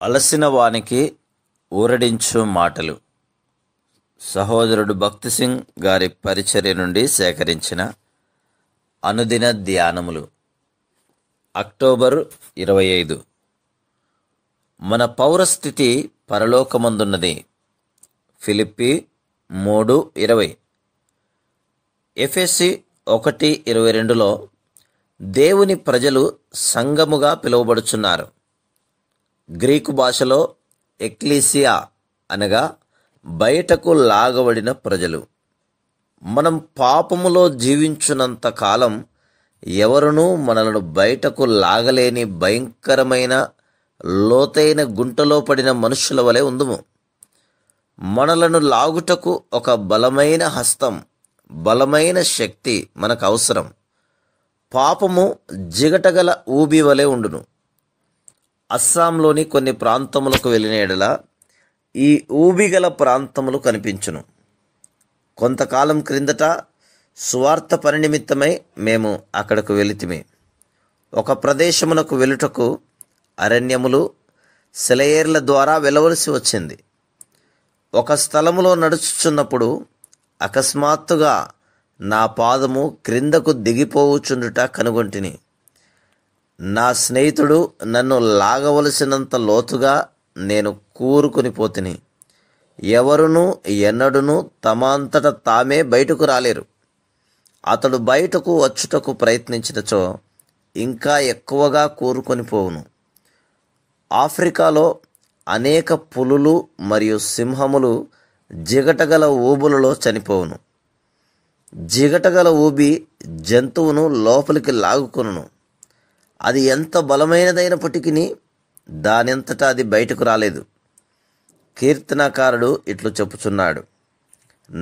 అలసిన వానికి ఊరడించు మాటలు. సహోదరుడు భక్తి సింగ్ గారి పరిచర్య నుండి సేకరించిన అనుదిన ధ్యానములు. అక్టోబర్ 25. మన పౌరస్థితి పరలోకమందున్నది. ఫిలిప్పి 3:20. ఎఫెసీ 1:22లో దేవుని ప్రజలు సంఘముగా పిలువబడుచున్నారు. గ్రీకు భాషలో ఎక్లీసియా అనగా బయటకు లాగబడిన ప్రజలు. మనం పాపములో జీవించున్నంత కాలం ఎవరునూ మనలను బయటకు లాగలేని భయంకరమైన లోతైన గుంటలో పడిన మనుషుల వలె ఉందుము. మనలను లాగుటకు ఒక బలమైన హస్తం, బలమైన శక్తి మనకు అవసరం. పాపము జిగటగల ఊబి వలె ఉండును. అస్సాంలోని కొన్ని ప్రాంతములకు వెళ్ళిన ఎడల ఈ ఊబిగల ప్రాంతములు కనిపించును. కొంతకాలం క్రిందట సువార్త పని నిమిత్తమై మేము అక్కడకు వెళితిమి. ఒక ప్రదేశమునకు వెలుటకు అరణ్యములు, సెలయేర్ల ద్వారా వెళ్ళవలసి వచ్చింది. ఒక స్థలములో నడుచుచున్నప్పుడు అకస్మాత్తుగా నా పాదము క్రిందకు దిగిపోవుచుండుట కనుగొంటిని. నా స్నేహితుడు నన్ను లాగవలసినంత లోతుగా నేను కూరుకుని పోతిని. ఎవరునూ ఎన్నడూనూ తమ అంతట తామే బయటకు రాలేరు. అతడు బయటకు వచ్చుటకు ప్రయత్నించినచో ఇంకా ఎక్కువగా కూరుకొని పోవును. ఆఫ్రికాలో అనేక పులులు మరియు సింహములు జిగటగల ఊబులలో చనిపోవును. జిగటగల ఊబి జంతువును లోపలికి లాగుకొనును. అది ఎంత బలమైనదైనప్పటికీ దానంతటా అది బయటకు రాలేదు. కీర్తనకారుడు ఇట్లు చెప్పుచున్నాడు: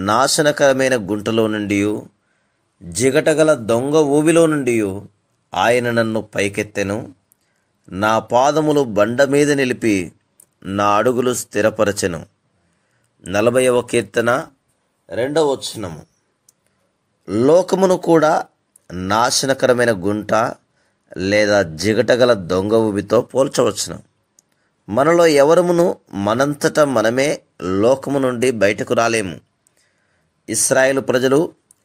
నాశనకరమైన గుంటలో నుండి, జిగటగల దొంగ ఊబిలో నుండి ఆయన నన్ను పైకెత్తెను. నా పాదములు బండ మీద నిలిపి నా అడుగులు స్థిరపరచెను. 40వ కీర్తన 2వ వచనము. లోకమును కూడా నాశనకరమైన గుంట లేదా జిగటగల దొంగ ఊబితో పోల్చవచ్చును. మనలో ఎవరమును మనంతట మనమే లోకము నుండి బయటకు రాలేము. ఇశ్రాయేలు ప్రజలు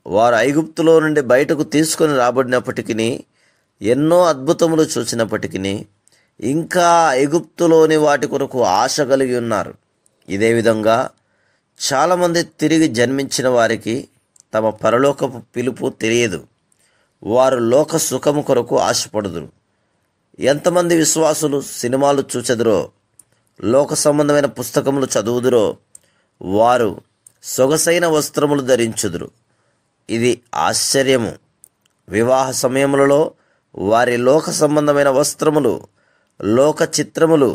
వారు ఐగుప్తులో నుండి బయటకు తీసుకొని రాబడినప్పటికీ, ఎన్నో అద్భుతములు చూసినప్పటికీ ఇంకా ఐగుప్తులోని వాటి కొరకు ఆశ కలిగి ఉన్నారు. ఇదే విధంగా చాలామంది తిరిగి జన్మించిన వారికి తమ పరలోకపు పిలుపు తెలియదు. వారు లోక సుఖము కొరకు ఆశపడుదురు. ఎంతమంది విశ్వాసులు సినిమాలు చూచెదరో, లోక సంబంధమైన పుస్తకములు చదువుదురో వారు సొగసైన వస్త్రములు ధరించుదురు. ఇది ఆశ్చర్యము. వివాహ సమయములలో వారి లోక సంబంధమైన వస్త్రములు, లోక చిత్రములు,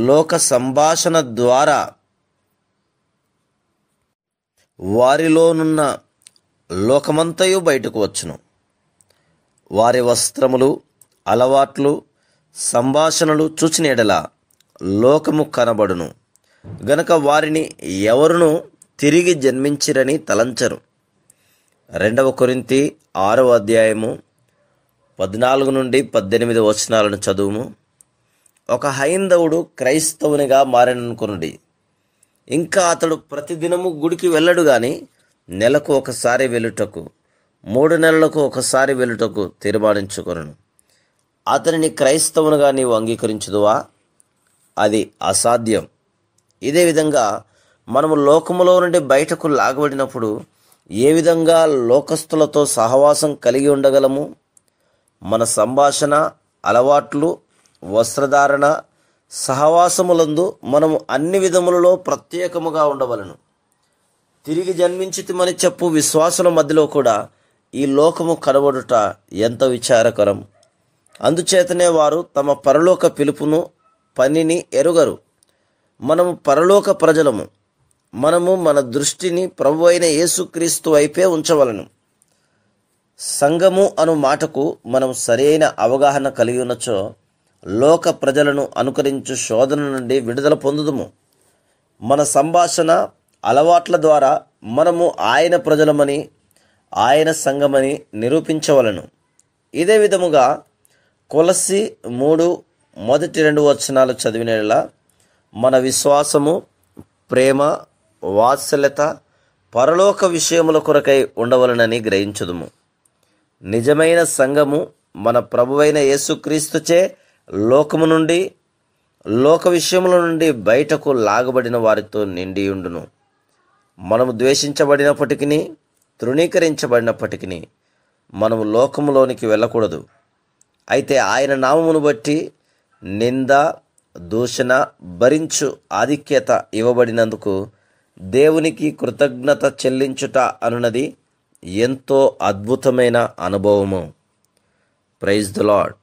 లోక సంభాషణ ద్వారా వారిలోనున్న లోకమంతయు బయటకు వచ్చును. వారి వస్త్రములు, అలవాట్లు, సంభాషణలు చూచిన ఎడల లోకము కనబడును గనక వారిని ఎవరునూ తిరిగి జన్మించిరని తలంచరు. 2వ కొరింథీ 6వ అధ్యాయము 14 నుండి 18 వచనాలను చదువుము. ఒక హైందవుడు క్రైస్తవునిగా మారననుకొనుడి. ఇంకా అతడు ప్రతిదినము గుడికి వెళ్ళడు గాని నెలకు ఒకసారి వెళ్ళుటకు, 3 నెలలకు ఒకసారి వెళ్ళుటకు తీర్మానించుకొనును. అతనిని క్రైస్తవునిగా నీవు అంగీకరించుదువా? అది అసాధ్యం. ఇదే విధంగా మనము లోకములో నుండి బయటకు లాగబడినప్పుడు ఏ విధంగా లోకస్తులతో సహవాసం కలిగి ఉండగలము? మన సంభాషణ, అలవాట్లు, వస్త్రధారణ, సహవాసములందు మనము అన్ని విధములలో ప్రత్యేకముగా ఉండవలను. తిరిగి జన్మించితిమని చెప్పు విశ్వాసుల మధ్యలో కూడా ఈ లోకము కనబడుట ఎంత విచారకరం. అందుచేతనే వారు తమ పరలోక పిలుపును, పనిని ఎరుగరు. మనము పరలోక ప్రజలము. మనము మన దృష్టిని ప్రభు అయిన యేసుక్రీస్తు వైపే ఉంచవలను. సంఘము అను మాటకు మనం సరైన అవగాహన కలిగి ఉన్నచో లోక ప్రజలను అనుకరించు శోధన నుండి విడుదల పొందుదుము. మన సంభాషణ, అలవాట్ల ద్వారా మనము ఆయన ప్రజలమని, ఆయన సంఘమని నిరూపించవలను. ఇదే విధముగా కొలస్సీ మొదటి 2 వచనాలు చదివినలా మన విశ్వాసము, ప్రేమ, వాత్సల్యత పరలోక విషయముల కొరకై ఉండవలనని గ్రహించుదుము. నిజమైన సంఘము మన ప్రభువైన యేసుక్రీస్తుచే లోకము నుండి, లోక విషయముల నుండి బయటకు లాగబడిన వారితో నిండియుండును. మనము ద్వేషించబడినప్పటికీ, తృణీకరించబడినప్పటికీ మనము లోకములోనికి వెళ్ళకూడదు. అయితే ఆయన నామమును బట్టి నింద, దూషణ భరించు ఆధిక్యత ఇవ్వబడినందుకు దేవునికి కృతజ్ఞత చెల్లించుట అనున్నది ఎంతో అద్భుతమైన అనుభవము. Praise the lord.